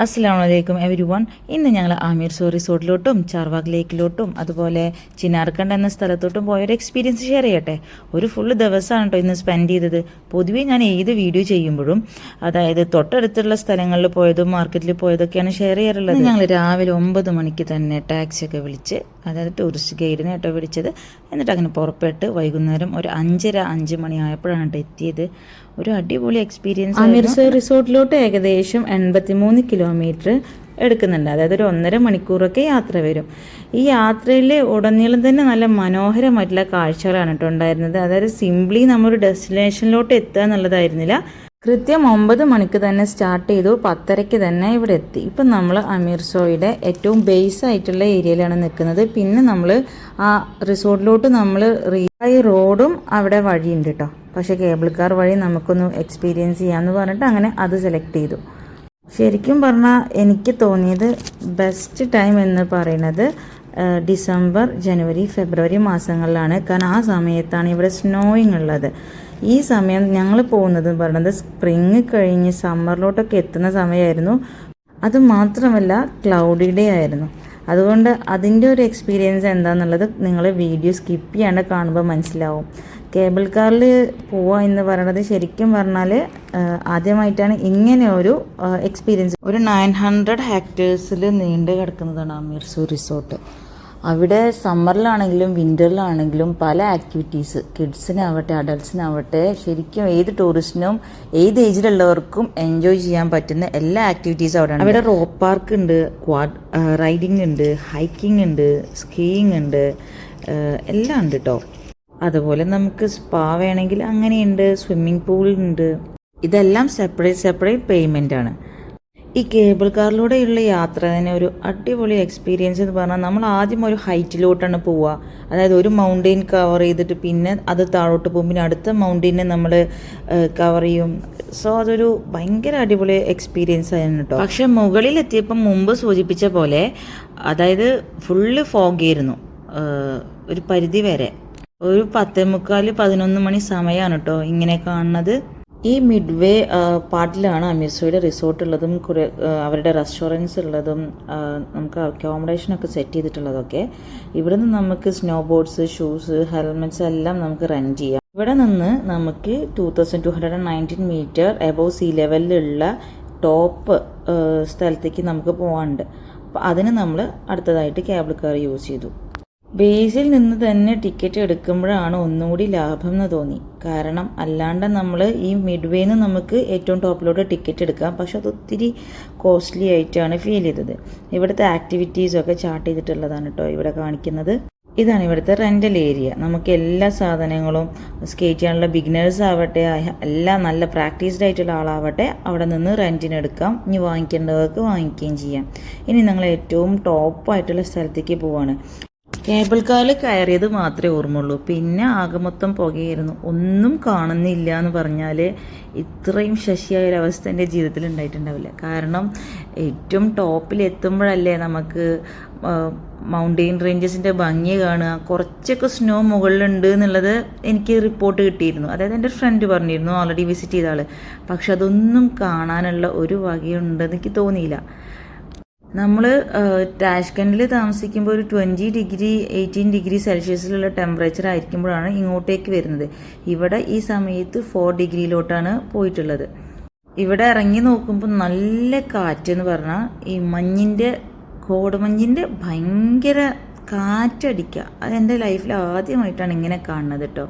അസ്സലാമലൈക്കും എവരിവൺ. ഇന്ന് ഞങ്ങൾ ആമീർ സോ റിസോർട്ടിലോട്ടും ചാർവാഗ് ലേക്കിലോട്ടും അതുപോലെ ചിനാർക്കണ്ട് എന്ന സ്ഥലത്തോട്ടും പോയൊരു എക്സ്പീരിയൻസ് ഷെയർ ചെയ്യട്ടെ. ഒരു ഫുള്ള് ദിവസമാണ് കേട്ടോ ഇന്ന് സ്പെൻഡ് ചെയ്തത്. പൊതുവേ ഞാൻ ഏത് വീഡിയോ ചെയ്യുമ്പോഴും അതായത് തൊട്ടടുത്തുള്ള സ്ഥലങ്ങളിൽ പോയതും മാർക്കറ്റിൽ പോയതൊക്കെയാണ് ഷെയർ ചെയ്യാറുള്ളത്. ഞങ്ങൾ രാവിലെ 9 മണിക്ക് തന്നെ ടാക്സിയൊക്കെ വിളിച്ച്, അതായത് ടൂറിസ്റ്റ് ഗൈഡിനെ കേട്ടോ വിളിച്ചത്. എന്നിട്ട് അങ്ങനെ പുറപ്പെട്ട് വൈകുന്നേരം ഒരു 5 മണി ആയപ്പോഴാണ് കേട്ടോ എത്തിയത്. ഒരു അടിപൊളി എക്സ്പീരിയൻസ്. ആമീർ സോ റിസോർട്ടിലോട്ട് ഏകദേശം 83 കിലോമീറ്റർ എടുക്കുന്നുണ്ട്. അതായത് ഒരു 1.5 മണിക്കൂറൊക്കെ യാത്ര വരും. ഈ യാത്രയിൽ ഉടനീളം തന്നെ നല്ല മനോഹരമായിട്ടുള്ള കാഴ്ചകളാണ് കേട്ടോ ഉണ്ടായിരുന്നത്. അതായത് സിംപ്ലി നമ്മളൊരു ഡെസ്റ്റിനേഷനിലോട്ട് എത്തുക എന്നുള്ളതായിരുന്നില്ല. കൃത്യം 9 മണിക്ക് തന്നെ സ്റ്റാർട്ട് ചെയ്തു, 10:30 തന്നെ ഇവിടെ എത്തി. ഇപ്പം നമ്മൾ അമീർ സോയുടെ ഏറ്റവും ബേസ് ആയിട്ടുള്ള ഏരിയയിലാണ് നിൽക്കുന്നത്. പിന്നെ നമ്മൾ ആ റിസോർട്ടിലോട്ട് നമ്മൾ റോഡും അവിടെ വഴിയുണ്ട് കേട്ടോ. പക്ഷേ കേബിൾ കാർ വഴി നമുക്കൊന്ന് എക്സ്പീരിയൻസ് ചെയ്യാമെന്ന് പറഞ്ഞിട്ട് അങ്ങനെ അത് സെലക്ട് ചെയ്തു. ശരിക്കും പറഞ്ഞാൽ എനിക്ക് തോന്നിയത് ബെസ്റ്റ് ടൈം എന്ന് പറയുന്നത് ഡിസംബർ, ജനുവരി, ഫെബ്രുവരി മാസങ്ങളിലാണ്. കാരണം ആ സമയത്താണ് ഇവിടെ സ്നോയിങ് ഉള്ളത്. ഈ സമയം ഞങ്ങൾ പോകുന്നത് പറയുന്നത് സ്പ്രിങ് കഴിഞ്ഞ് സമ്മറിലോട്ടൊക്കെ എത്തുന്ന സമയമായിരുന്നു. അത് മാത്രമല്ല ക്ലൗഡി ഡേ ആയിരുന്നു. അതുകൊണ്ട് അതിൻ്റെ ഒരു എക്സ്പീരിയൻസ് എന്താണെന്നുള്ളത് നിങ്ങൾ വീഡിയോ സ്കിപ്പ് ചെയ്യാണ്ട് കാണുമ്പോൾ മനസ്സിലാവും. കേബിൾ കാറിൽ പോവുക എന്ന് പറയുന്നത് ശരിക്കും പറഞ്ഞാൽ ആദ്യമായിട്ടാണ് ഇങ്ങനെ ഒരു എക്സ്പീരിയൻസ്. ഒരു 900 ഹെക്ടേഴ്സിൽ നീണ്ടു കിടക്കുന്നതാണ് അമീർ സോ റിസോർട്ട്. അവിടെ സമ്മറിലാണെങ്കിലും വിൻ്ററിലാണെങ്കിലും പല ആക്ടിവിറ്റീസ്, കിഡ്സിനാവട്ടെ അഡൾട്ട്സിനാവട്ടെ, ശരിക്കും ഏത് ടൂറിസ്റ്റിനും ഏത് ഏജിലുള്ളവർക്കും എൻജോയ് ചെയ്യാൻ പറ്റുന്ന എല്ലാ ആക്ടിവിറ്റീസും അവിടെയാണ്. അവിടെ റോപ്പ് പാർക്ക് ഉണ്ട്, ക്വാഡ് റൈഡിങ് ഉണ്ട്, ഹൈക്കിംഗ് ഉണ്ട്, സ്കീയിങ് ഉണ്ട്, എല്ലാം ഉണ്ട് കേട്ടോ. അതുപോലെ നമുക്ക് സ്പാ വേണമെങ്കിൽ അങ്ങനെയുണ്ട്, സ്വിമ്മിംഗ് പൂൾ ഉണ്ട്. ഇതെല്ലാം സെപ്പറേറ്റ് പേയ്മെൻ്റ് ആണ്. ഈ കേബിൾ കാറിലൂടെയുള്ള യാത്ര തന്നെ ഒരു അടിപൊളി എക്സ്പീരിയൻസ് എന്ന് പറഞ്ഞാൽ നമ്മൾ ആദ്യം ഒരു ഹൈറ്റിലോട്ടാണ് പോവുക. അതായത് ഒരു മൗണ്ടെയിൻ കവർ ചെയ്തിട്ട് പിന്നെ അത് താഴോട്ട് പോകും, പിന്നെ അടുത്ത മൗണ്ടെയിനെ നമ്മൾ കവർ ചെയ്യും. സോ അതൊരു ഭയങ്കര അടിപൊളി എക്സ്പീരിയൻസ് ആയിരുന്നു കേട്ടോ. പക്ഷെ മുകളിലെത്തിയപ്പം മുമ്പ് സൂചിപ്പിച്ച പോലെ അതായത് ഫുള്ള് ഫോഗായിരുന്നു ഒരു പരിധി വരെ. ഒരു 10:45-11 മണി സമയമാണ് കേട്ടോ ഇങ്ങനെ കാണുന്നത്. ഈ മിഡ് വേ പാർട്ടിലാണ് അമീർ സോയുടെ റിസോർട്ട് ഉള്ളതും കുറേ അവരുടെ റെസ്റ്റോറൻറ്റ്സ് ഉള്ളതും നമുക്ക് അക്കോമഡേഷനൊക്കെ സെറ്റ് ചെയ്തിട്ടുള്ളതൊക്കെ. ഇവിടെ നിന്ന് നമുക്ക് സ്നോ ബോർഡ്സ്, ഷൂസ്, ഹെൽമെറ്റ്സ് എല്ലാം നമുക്ക് റെൻറ്റ് ചെയ്യാം. ഇവിടെ നിന്ന് നമുക്ക് 2219 മീറ്റർ എബോവ് സീ ലെവലിലുള്ള ടോപ്പ് സ്ഥലത്തേക്ക് നമുക്ക് പോകാനുണ്ട്. അപ്പോൾ അതിന് നമ്മൾ അടുത്തതായിട്ട് കേബിൾ കാർ യൂസ് ചെയ്തു. ബേസിൽ നിന്ന് തന്നെ ടിക്കറ്റ് എടുക്കുമ്പോഴാണ് ഒന്നുകൂടി ലാഭം എന്ന് തോന്നി. കാരണം അല്ലാണ്ട് നമ്മൾ ഈ മിഡ് വേന്ന് നമുക്ക് ഏറ്റവും ടോപ്പിലോട്ട് ടിക്കറ്റ് എടുക്കാം, പക്ഷെ അത് ഒത്തിരി കോസ്റ്റ്ലി ആയിട്ടാണ് ഫീൽ ചെയ്തത്. ഇവിടുത്തെ ആക്ടിവിറ്റീസൊക്കെ ചാർട്ട് ചെയ്തിട്ടുള്ളതാണ് കേട്ടോ ഇവിടെ കാണിക്കുന്നത്. ഇതാണ് ഇവിടുത്തെ റെൻ്റൽ ഏരിയ. നമുക്ക് എല്ലാ സാധനങ്ങളും സ്കേറ്റ് ചെയ്യാനുള്ള ബിഗിനേഴ്സ് ആവട്ടെ, എല്ലാം നല്ല പ്രാക്ടീസ്ഡ് ആയിട്ടുള്ള ആളാവട്ടെ അവിടെ നിന്ന് റെൻറ്റിന് എടുക്കാം. ഇനി വാങ്ങിക്കേണ്ടവർക്ക് വാങ്ങിക്കുകയും ചെയ്യാം. ഇനി ഞങ്ങൾ ഏറ്റവും ടോപ്പായിട്ടുള്ള സ്ഥലത്തേക്ക് പോവാണ്. കേബിൾ കാറിൽ കയറിയത് മാത്രമേ ഓർമ്മയുള്ളൂ. പിന്നെ ആകെ മൊത്തം പുകയായിരുന്നു, ഒന്നും കാണുന്നില്ല എന്ന് പറഞ്ഞാൽ ഇത്രയും ശശിയായൊരവസ്ഥ എൻ്റെ ജീവിതത്തിൽ ഉണ്ടായിട്ടുണ്ടാവില്ല. കാരണം ഏറ്റവും ടോപ്പിലെത്തുമ്പോഴല്ലേ നമുക്ക് മൗണ്ടെയിൻ റേഞ്ചസിൻ്റെ ഭംഗി കാണുക. കുറച്ചൊക്കെ സ്നോ മുകളിലുണ്ട് എന്നുള്ളത് എനിക്ക് റിപ്പോർട്ട് കിട്ടിയിരുന്നു. അതായത് എൻ്റെ ഫ്രണ്ട് പറഞ്ഞിരുന്നു ഓൾറെഡി വിസിറ്റ് ചെയ്ത ആൾ. പക്ഷെ അതൊന്നും കാണാനുള്ള ഒരു വകയുണ്ടെന്ന് എനിക്ക് തോന്നിയില്ല. നമ്മൾ ടാഷ്കണ്ടിൽ താമസിക്കുമ്പോൾ ഒരു 20 ഡിഗ്രി 18 ഡിഗ്രി സെൽഷ്യസിലുള്ള ടെമ്പറേച്ചർ ആയിരിക്കുമ്പോഴാണ് ഇങ്ങോട്ടേക്ക് വരുന്നത്. ഇവിടെ ഈ സമയത്ത് 4 ഡിഗ്രിയിലോട്ടാണ് പോയിട്ടുള്ളത്. ഇവിടെ ഇറങ്ങി നോക്കുമ്പോൾ നല്ല കാറ്റെന്ന് പറഞ്ഞാൽ ഈ കോടമഞ്ഞിൻ്റെ ഭയങ്കര കാറ്റടിക്കുക. അതെൻ്റെ ലൈഫിൽ ആദ്യമായിട്ടാണ് ഇങ്ങനെ കാണുന്നത് കേട്ടോ.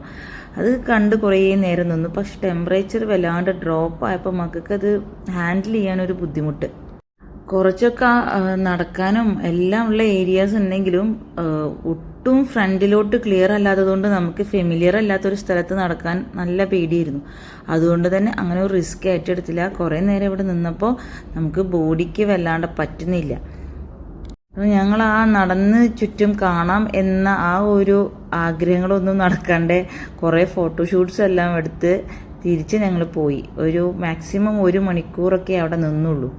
അത് കണ്ട് കുറേ നേരം നിന്നു. പക്ഷെ ടെമ്പറേച്ചർ വല്ലാണ്ട് ഡ്രോപ്പ് ആയപ്പോൾ മക്കൾക്കത് ഹാൻഡിൽ ചെയ്യാനൊരു ബുദ്ധിമുട്ട്. കുറച്ചൊക്കെ നടക്കാനും എല്ലാം ഉള്ള ഏരിയാസ് ഉണ്ടെങ്കിലും ഒട്ടും ഫ്രണ്ടിലോട്ട് ക്ലിയർ അല്ലാത്തതുകൊണ്ട് നമുക്ക് ഫെമിലിയർ അല്ലാത്തൊരു സ്ഥലത്ത് നടക്കാൻ നല്ല പേടിയായിരുന്നു. അതുകൊണ്ട് തന്നെ അങ്ങനെ ഒരു റിസ്ക് ഏറ്റെടുത്തില്ല. കുറേ നേരം ഇവിടെ നിന്നപ്പോൾ നമുക്ക് ബോഡിക്ക് വല്ലാണ്ട് പറ്റുന്നില്ല. അപ്പോൾ ഞങ്ങൾ ആ നടന്ന് ചുറ്റും കാണാം എന്ന ആ ഒരു ആഗ്രഹങ്ങളൊന്നും നടക്കാണ്ട് കുറേ ഫോട്ടോഷൂട്ട്സ് എല്ലാം എടുത്ത് തിരിച്ച് ഞങ്ങൾ പോയി. ഒരു മാക്സിമം 1 മണിക്കൂറൊക്കെ അവിടെ നിന്നുള്ളൂ.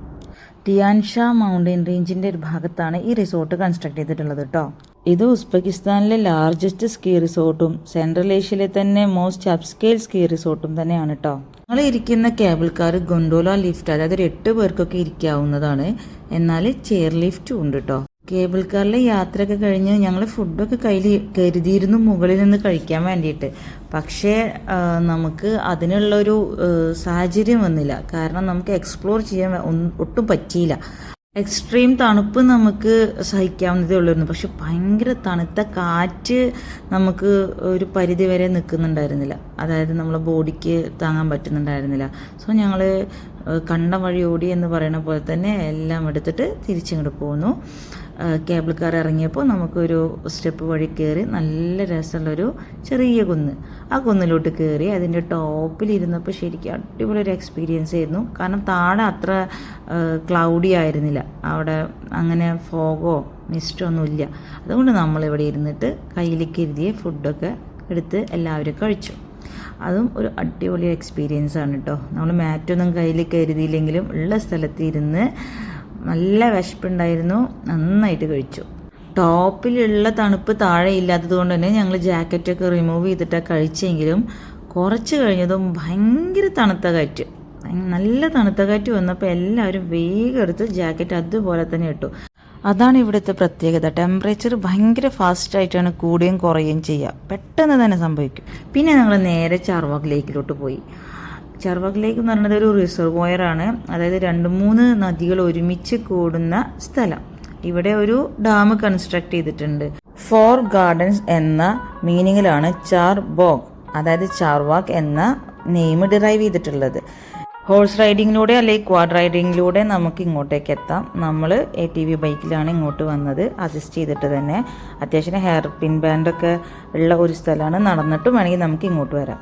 ടിയാൻ ഷാ മൗണ്ടെയിൻ റേഞ്ചിൻ്റെ ഒരു ഭാഗത്താണ് ഈ റിസോർട്ട് കൺസ്ട്രക്ട് ചെയ്തിട്ടുള്ളത് കേട്ടോ. ഇത് ഉസ്ബെക്കിസ്ഥാനിലെ ലാർജസ്റ്റ് സ്കീ റിസോർട്ടും സെൻട്രൽ ഏഷ്യയിലെ തന്നെ മോസ്റ്റ് അപ്സ്കെയിൽ സ്കീ റിസോർട്ടും തന്നെയാണ് കേട്ടോ. ഞങ്ങൾ ഇരിക്കുന്ന കേബിൾ കാർ ഗൊണ്ടോല ലിഫ്റ്റ്, അതായത് ഒരു 8 പേർക്കൊക്കെ ഇരിക്കാവുന്നതാണ്. എന്നാൽ ചെയർ ലിഫ്റ്റും ഉണ്ട് കേട്ടോ. കേബിൾ കാറിലെ യാത്രയൊക്കെ കഴിഞ്ഞ് ഞങ്ങൾ ഫുഡൊക്കെ കയ്യിൽ കരുതിയിരുന്നു മുകളിൽ നിന്ന് കഴിക്കാൻ വേണ്ടിയിട്ട്. പക്ഷേ നമുക്ക് അതിനുള്ളൊരു സാഹചര്യം വന്നില്ല. കാരണം നമുക്ക് എക്സ്പ്ലോർ ചെയ്യാൻ ഒട്ടും പറ്റിയില്ല. എക്സ്ട്രീം തണുപ്പ് നമുക്ക് സഹിക്കാവുന്നതേ ഉള്ളായിരുന്നു. പക്ഷെ ഭയങ്കര തണുത്ത കാറ്റ് നമുക്ക് ഒരു പരിധി വരെ നിൽക്കുന്നുണ്ടായിരുന്നില്ല. അതായത് നമ്മളെ ബോഡിക്ക് താങ്ങാൻ പറ്റുന്നുണ്ടായിരുന്നില്ല. സോ ഞങ്ങൾ കണ്ട വഴി ഓടി എന്ന് പറയുന്ന പോലെ തന്നെ എല്ലാം എടുത്തിട്ട് തിരിച്ചിങ്ങോട്ട് പോന്നു. കേബിൾ കാർ ഇറങ്ങിയപ്പോൾ നമുക്കൊരു സ്റ്റെപ്പ് വഴി കയറി നല്ല രസമുള്ളൊരു ചെറിയ കുന്ന്, ആ കുന്നിലോട്ട് കയറി അതിൻ്റെ ടോപ്പിലിരുന്നപ്പോൾ ശരിക്കും അടിപൊളി ഒരു എക്സ്പീരിയൻസ് ആയിരുന്നു. കാരണം താഴെ അത്ര ക്ലൗഡി ആയിരുന്നില്ല, അവിടെ അങ്ങനെ ഫോഗോ മിസ്റ്റോ ഒന്നുമില്ല. അതുകൊണ്ട് നമ്മളിവിടെ ഇരുന്നിട്ട് കയ്യിൽ കരുതിയ ഫുഡൊക്കെ എടുത്ത് എല്ലാവരും കഴിച്ചു. അതും ഒരു അടിപൊളി എക്സ്പീരിയൻസ് ആണ് കേട്ടോ. നമ്മൾ മാറ്റൊന്നും കയ്യിൽ കരുതിയില്ലെങ്കിലും ഉള്ള സ്ഥലത്ത് ഇരുന്ന് നല്ല വിശപ്പുണ്ടായിരുന്നു, നന്നായിട്ട് കഴിച്ചു. ടോപ്പിലുള്ള തണുപ്പ് താഴെ ഇല്ലാത്തത് കൊണ്ട് തന്നെ ഞങ്ങൾ ജാക്കറ്റൊക്കെ റിമൂവ് ചെയ്തിട്ടാണ് കഴിച്ചെങ്കിലും കുറച്ച് കഴിഞ്ഞതും ഭയങ്കര തണുത്ത കാറ്റ്, നല്ല തണുത്ത കാറ്റ് വന്നപ്പോൾ എല്ലാവരും വേഗം എടുത്ത് ജാക്കറ്റ് അതുപോലെ തന്നെ ഇട്ടു. അതാണ് ഇവിടുത്തെ പ്രത്യേകത. ടെമ്പറേച്ചർ ഭയങ്കര ഫാസ്റ്റായിട്ടാണ് കൂടുകയും കുറയുകയും ചെയ്യുക, പെട്ടെന്ന് തന്നെ സംഭവിക്കും. പിന്നെ ഞങ്ങൾ നേരെ ചാർവാക് ലേക്കിലോട്ട് പോയി. ചാർവാക് ലേക്ക് എന്ന് പറയുന്നത് ഒരു റിസർവോയറാണ്, അതായത് 2-3 നദികൾ ഒരുമിച്ച് കൂടുന്ന സ്ഥലം. ഇവിടെ ഒരു ഡാം കൺസ്ട്രക്ട് ചെയ്തിട്ടുണ്ട്. 4 ഗാർഡൻസ് എന്ന മീനിങ്ങിലാണ് ചാർബോഗ്, അതായത് ചാർവാക് എന്ന നെയിം ഡിറൈവ് ചെയ്തിട്ടുള്ളത്. ഹോഴ്സ് റൈഡിങ്ങിലൂടെ അല്ലെങ്കിൽ ക്വാഡ് റൈഡിങ്ങിലൂടെ നമുക്ക് ഇങ്ങോട്ടേക്ക് എത്താം. നമ്മൾ ATV ബൈക്കിലാണ് ഇങ്ങോട്ട് വന്നത്, അസിസ്റ്റ് ചെയ്തിട്ട് തന്നെ. അത്യാവശ്യം ഹെയർ പിൻ ബാൻഡൊക്കെ ഉള്ള ഒരു സ്ഥലമാണ്, നടന്നിട്ടും വേണമെങ്കിൽ നമുക്ക് ഇങ്ങോട്ട് വരാം.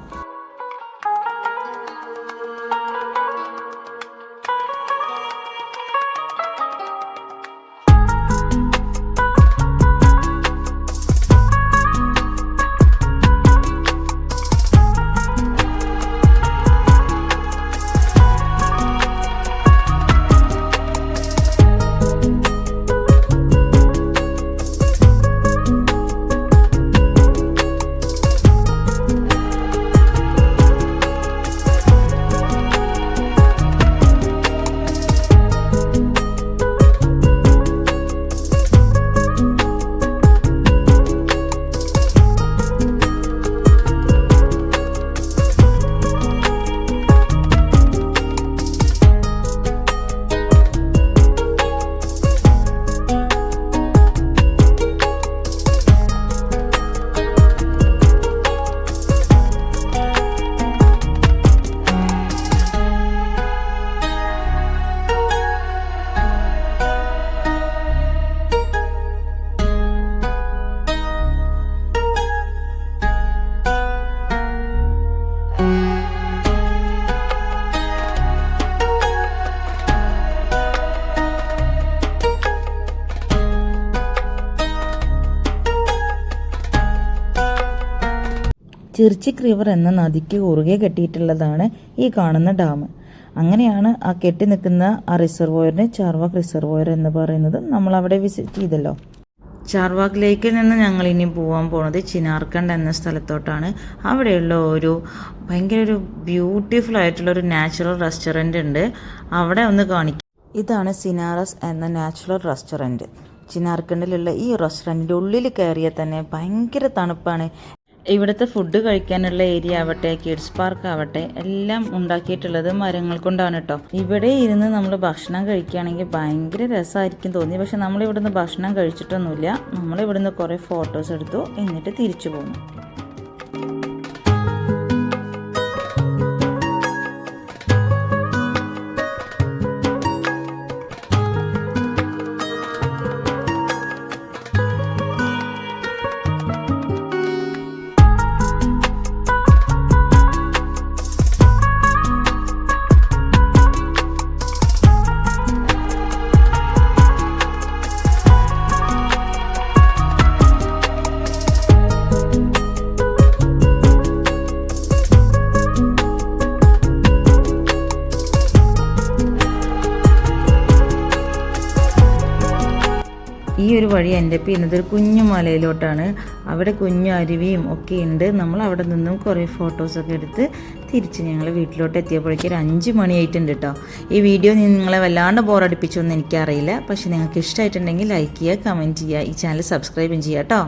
ചിർച്ചിക് റിവർ എന്ന നദിക്ക് കുറുകെ കെട്ടിയിട്ടുള്ളതാണ് ഈ കാണുന്ന ഡാം. അങ്ങനെയാണ് ആ കെട്ടി നിൽക്കുന്ന ആ റിസർവോയറിനെ ചാർവാക് റിസർവോയർ എന്ന് പറയുന്നത്. നമ്മൾ അവിടെ വിസിറ്റ് ചെയ്തല്ലോ. ചാർവാക് ലേക്കിൽ നിന്ന് ഞങ്ങൾ ഇനി പോകാൻ പോണത് ചിനാർക്കണ്ട് എന്ന സ്ഥലത്തോട്ടാണ്. അവിടെയുള്ള ഒരു ഭയങ്കര ഒരു ബ്യൂട്ടിഫുൾ ആയിട്ടുള്ള ഒരു നാച്ചുറൽ റെസ്റ്റോറൻറ്റ് ഉണ്ട്, അവിടെ ഒന്ന് കാണിക്കും. ഇതാണ് സിനാറസ് എന്ന നാച്ചുറൽ റെസ്റ്റോറൻറ്റ്. ചിനാർക്കണ്ടിലുള്ള ഈ റെസ്റ്റോറൻറ്റിൻ്റെ ഉള്ളിൽ കയറിയാൽ തന്നെ ഭയങ്കര തണുപ്പാണ്. ഇവിടുത്തെ ഫുഡ് കഴിക്കാനുള്ള ഏരിയ ആവട്ടെ, കിഡ്സ് പാർക്ക് ആവട്ടെ, എല്ലാം ഉണ്ടാക്കിയിട്ടുള്ളത് മരങ്ങൾ കൊണ്ടാണ് കേട്ടോ. ഇവിടെ ഇരുന്ന് നമ്മൾ ഭക്ഷണം കഴിക്കുകയാണെങ്കിൽ ഭയങ്കര രസമായിരിക്കും തോന്നി. പക്ഷെ നമ്മളിവിടുന്ന് ഭക്ഷണം കഴിച്ചിട്ടൊന്നുമില്ല. നമ്മളിവിടുന്ന് കുറേ ഫോട്ടോസ് എടുത്തു, എന്നിട്ട് തിരിച്ചു പോന്നു. ഈ ഒരു വഴി എൻ്റെ ചെയ്യുന്നത് ഒരു കുഞ്ഞു മലയിലോട്ടാണ്. അവിടെ കുഞ്ഞു അരുവിയും ഒക്കെ ഉണ്ട്. നമ്മൾ അവിടെ നിന്നും കുറേ ഫോട്ടോസൊക്കെ എടുത്ത് തിരിച്ച് ഞങ്ങൾ വീട്ടിലോട്ട് എത്തിയപ്പോഴേക്കും ഒരു 5 മണിയായിട്ടുണ്ട് കേട്ടോ. ഈ വീഡിയോ നിങ്ങളെ വല്ലാണ്ട് ബോറടിപ്പിച്ചൊന്നും എനിക്കറിയില്ല. പക്ഷേ നിങ്ങൾക്ക് ഇഷ്ടമായിട്ടുണ്ടെങ്കിൽ ലൈക്ക് ചെയ്യുക, കമൻറ്റ് ചെയ്യുക, ഈ ചാനൽ സബ്സ്ക്രൈബും ചെയ്യുക കേട്ടോ.